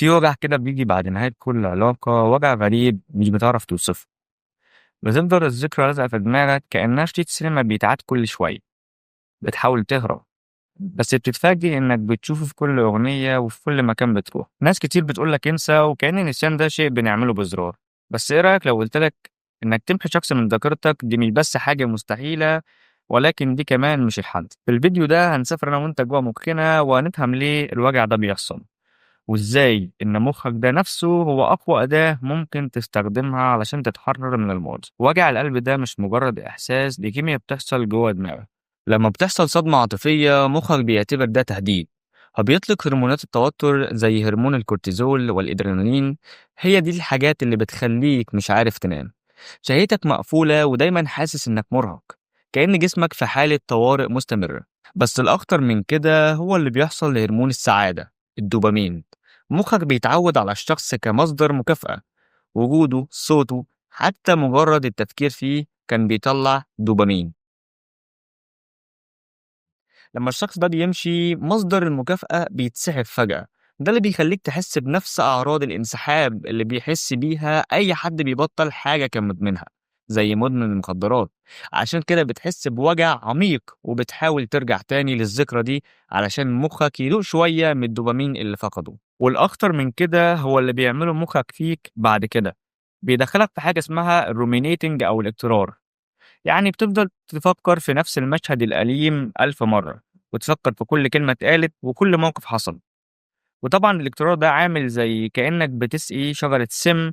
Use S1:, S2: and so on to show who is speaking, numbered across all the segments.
S1: في وجع كده بيجي بعد نهاية كل علاقة، وجع غريب مش بتعرف توصفه. بتفضل الذكرى لازقة في دماغك كأنها شريط سينما بيتعاد كل شوية. بتحاول تهرب، بس بتتفاجئ إنك بتشوفه في كل أغنية وفي كل مكان بتروح. ناس كتير بتقولك انسى، وكأن النسيان ده شيء بنعمله بزرار. بس إيه رأيك لو قلتلك إنك تمحي شخص من ذاكرتك؟ دي مش بس حاجة مستحيلة، ولكن دي كمان مش الحل. في الفيديو ده هنسافر أنا وأنت جوه مخنا، وهنفهم ليه الوجع ده بيحصل، وإزاي إن مخك ده نفسه هو أقوى أداة ممكن تستخدمها علشان تتحرر من الماضي. وجع القلب ده مش مجرد إحساس، دي كيمياء بتحصل جوه دماغك. لما بتحصل صدمة عاطفية مخك بيعتبر ده تهديد، فبيطلق هرمونات التوتر زي هرمون الكورتيزول والإدرينالين. هي دي الحاجات اللي بتخليك مش عارف تنام، شهيتك مقفولة ودايما حاسس إنك مرهق، كأن جسمك في حالة طوارئ مستمرة. بس الأخطر من كده هو اللي بيحصل لهرمون السعادة، الدوبامين. مخك بيتعود على الشخص كمصدر مكافأة، وجوده، صوته، حتى مجرد التفكير فيه كان بيطلع دوبامين. لما الشخص ده بيمشي مصدر المكافأة بيتسحب فجأة. ده اللي بيخليك تحس بنفس أعراض الانسحاب اللي بيحس بيها أي حد بيبطل حاجة كان مدمنها، زي مدمن المخدرات. عشان كده بتحس بوجع عميق وبتحاول ترجع تاني للذكرى دي علشان مخك يدوق شوية من الدوبامين اللي فقده. والأخطر من كده هو اللي بيعمله مخك فيك بعد كده، بيدخلك في حاجة اسمها الرومينيتنج أو الاكترار. يعني بتفضل تفكر في نفس المشهد الأليم ألف مرة، وتفكر في كل كلمة اتقالت وكل موقف حصل. وطبعا الاكترار ده عامل زي كأنك بتسقي شجرة سم،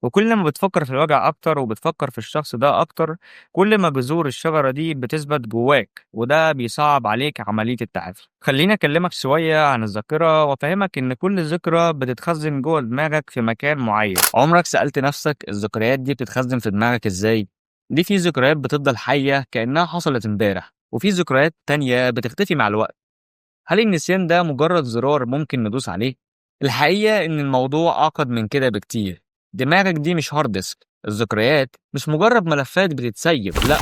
S1: وكل ما بتفكر في الوجع أكتر وبتفكر في الشخص ده أكتر، كل ما بذور الشجرة دي بتثبت جواك، وده بيصعب عليك عملية التعافي. خليني أكلمك شوية عن الذاكرة وأفهمك إن كل ذكرى بتتخزن جوه دماغك في مكان معين. عمرك سألت نفسك الذكريات دي بتتخزن في دماغك إزاي؟ دي في ذكريات بتفضل حية كأنها حصلت امبارح، وفي ذكريات تانية بتختفي مع الوقت. هل النسيان ده مجرد زرار ممكن ندوس عليه؟ الحقيقة إن الموضوع أعقد من كده بكتير. دماغك دي مش هارد ديسك. الذكريات مش مجرد ملفات بتتسيب، لأ،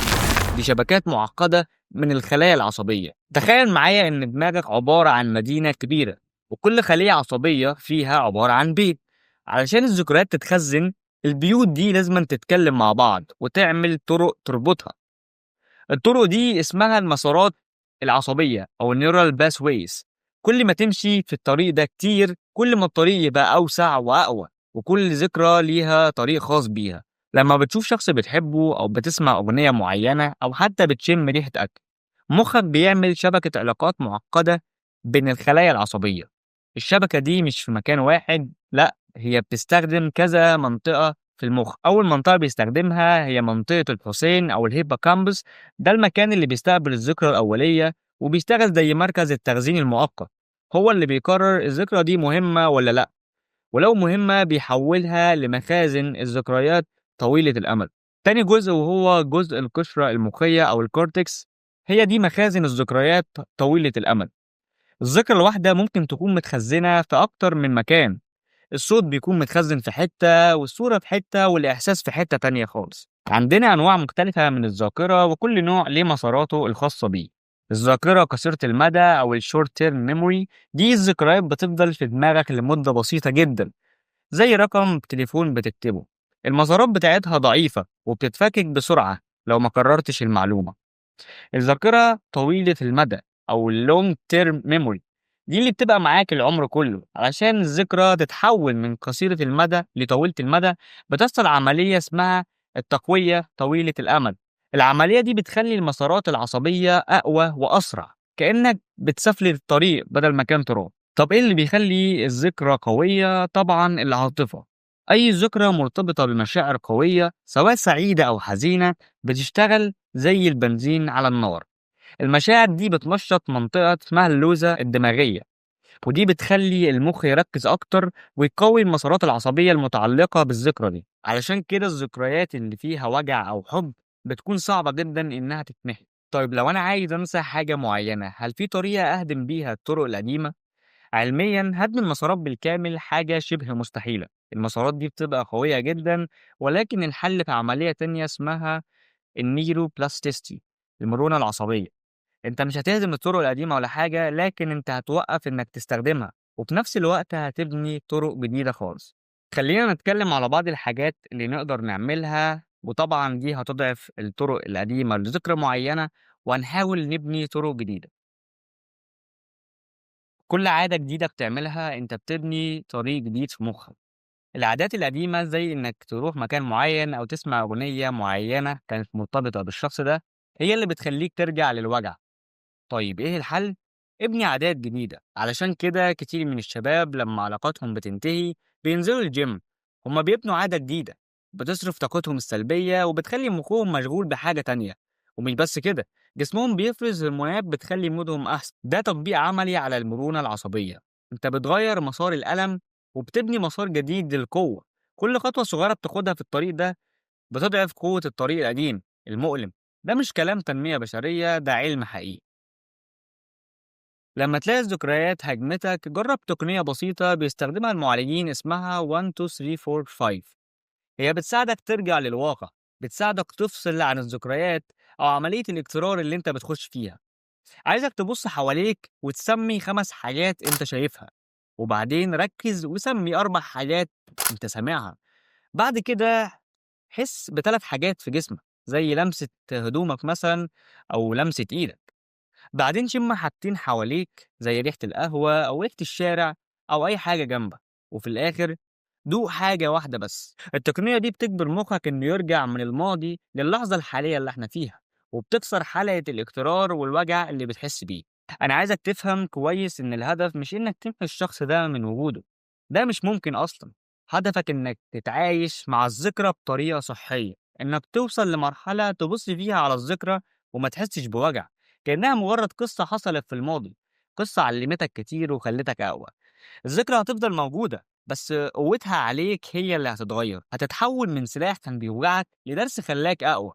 S1: دي شبكات معقدة من الخلايا العصبية. تخيل معايا إن دماغك عبارة عن مدينة كبيرة، وكل خلية عصبية فيها عبارة عن بيت. علشان الذكريات تتخزن، البيوت دي لازم تتكلم مع بعض وتعمل طرق تربطها. الطرق دي اسمها المسارات العصبية أو النيورال باس ويز. كل ما تمشي في الطريق ده كتير، كل ما الطريق يبقى أوسع وأقوى، وكل ذكرى ليها طريق خاص بيها. لما بتشوف شخص بتحبه أو بتسمع أغنية معينة أو حتى بتشم ريحة أكل، مخك بيعمل شبكة علاقات معقدة بين الخلايا العصبية. الشبكة دي مش في مكان واحد، لأ، هي بتستخدم كذا منطقة في المخ. أول منطقة بيستخدمها هي منطقة الحسين أو الهيبوكامبس. ده المكان اللي بيستقبل الذكرى الأولية، وبيشتغل زي مركز التخزين المؤقت. هو اللي بيقرر الذكرى دي مهمة ولا لأ، ولو مهمة بيحولها لمخازن الذكريات طويلة الأمد. تاني جزء وهو جزء القشرة المخية أو الكورتكس، هي دي مخازن الذكريات طويلة الأمد. الذكرى الواحدة ممكن تكون متخزنة في أكتر من مكان. الصوت بيكون متخزن في حتة، والصورة في حتة، والإحساس في حتة تانية خالص. عندنا أنواع مختلفة من الذاكرة، وكل نوع ليه مساراته الخاصة بيه. الذاكرة قصيرة المدى أو الشورت تيرم ميموري، دي الذكريات بتفضل في دماغك لمدة بسيطة جدا، زي رقم تليفون بتكتبه. المسارات بتاعتها ضعيفة وبتتفكك بسرعة لو ما كررتش المعلومة. الذاكرة طويلة المدى أو اللونج تيرم ميموري، دي اللي بتبقى معاك العمر كله. علشان الذكرى تتحول من قصيرة المدى لطويلة المدى، بتحصل عملية اسمها التقوية طويلة الأمد. العملية دي بتخلي المسارات العصبية أقوى وأسرع، كأنك بتسفلي الطريق بدل ما كان تراب. طب إيه اللي بيخلي الذكرى قوية؟ طبعا العاطفة. أي ذكرى مرتبطة بمشاعر قوية سواء سعيدة أو حزينة بتشتغل زي البنزين على النار. المشاعر دي بتنشط منطقة اسمها اللوزة الدماغية، ودي بتخلي المخ يركز أكتر ويقوي المسارات العصبية المتعلقة بالذكرى دي. علشان كده الذكريات اللي فيها وجع أو حب بتكون صعبة جدا إنها تتمحي. طيب لو أنا عايز أنسى حاجة معينة، هل في طريقة أهدم بيها الطرق القديمة؟ علميا هدم المسارات بالكامل حاجة شبه مستحيلة. المسارات دي بتبقى قوية جدا، ولكن الحل في عملية تانية اسمها النيوروبلاستيستي، المرونة العصبية. انت مش هتهدم الطرق القديمة ولا حاجة، لكن انت هتوقف انك تستخدمها وفي نفس الوقت هتبني طرق جديدة خالص. خلينا نتكلم على بعض الحاجات اللي نقدر نعملها، وطبعا دي هتضعف الطرق القديمة لذكرى معينة، وهنحاول نبني طرق جديدة. كل عادة جديدة بتعملها انت بتبني طريق جديد في مخك. العادات القديمة زي إنك تروح مكان معين أو تسمع أغنية معينة كانت مرتبطة بالشخص ده هي اللي بتخليك ترجع للوجع. طيب إيه الحل؟ ابني عادات جديدة. علشان كده كتير من الشباب لما علاقاتهم بتنتهي بينزلوا الجيم. هما بيبنوا عادة جديدة بتصرف طاقتهم السلبية وبتخلي مخهم مشغول بحاجة تانية. ومش بس كده، جسمهم بيفرز هرمونات بتخلي مودهم أحسن. ده تطبيق عملي على المرونة العصبية. انت بتغير مسار الألم وبتبني مسار جديد للقوة. كل خطوة صغيرة بتاخدها في الطريق ده بتضعف قوة الطريق القديم المؤلم. ده مش كلام تنمية بشرية، ده علم حقيقي. لما تلاقي الذكريات هجمتك جرب تقنية بسيطة بيستخدمها المعالجين اسمها 1 2 3 4 5. هي بتساعدك ترجع للواقع، بتساعدك تفصل عن الذكريات أو عملية الاكترار اللي انت بتخش فيها. عايزك تبص حواليك وتسمي 5 حاجات انت شايفها، وبعدين ركز وسمي 4 حاجات انت سامعها. بعد كده حس ب3 حاجات في جسمك زي لمسة هدومك مثلا أو لمسة إيدك. بعدين شم حاجتين حواليك زي ريحة القهوة أو ريحة الشارع أو أي حاجة جنبك. وفي الآخر دوق حاجة واحدة بس. التقنية دي بتجبر مخك إنه يرجع من الماضي للحظة الحالية اللي احنا فيها، وبتكسر حلقة الاقترار والوجع اللي بتحس بيه. أنا عايزك تفهم كويس إن الهدف مش إنك تمحي الشخص ده من وجوده، ده مش ممكن أصلا. هدفك إنك تتعايش مع الذكرى بطريقة صحية، إنك توصل لمرحلة تبص فيها على الذكرى وما تحسش بوجع، كأنها مجرد قصة حصلت في الماضي، قصة علمتك كتير وخلتك أقوى. الذكرى هتفضل موجودة، بس قوتها عليك هي اللي هتتغير، هتتحول من سلاح كان بيوجعك لدرس خلاك أقوى.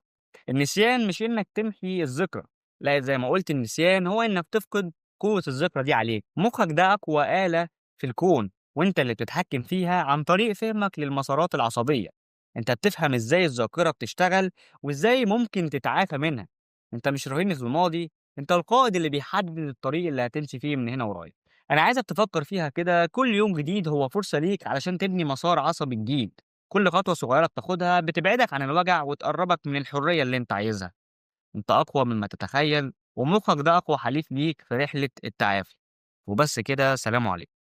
S1: النسيان مش إنك تمحي الذكرى، لا، زي ما قلت النسيان هو إنك تفقد قوة الذكرى دي عليك. مخك ده أقوى آلة في الكون، وإنت اللي بتتحكم فيها عن طريق فهمك للمسارات العصبية. أنت بتفهم إزاي الذاكرة بتشتغل وإزاي ممكن تتعافى منها. أنت مش رهين في الماضي، أنت القائد اللي بيحدد الطريق اللي هتمشي فيه من هنا ورايح. أنا عايزك تفكر فيها كده، كل يوم جديد هو فرصة ليك علشان تبني مسار عصبي جديد. كل خطوة صغيرة بتاخدها بتبعدك عن الوجع وتقربك من الحرية اللي أنت عايزها. أنت أقوى مما تتخيل، ومخك ده أقوى حليف ليك في رحلة التعافي. وبس كده، سلام عليكم.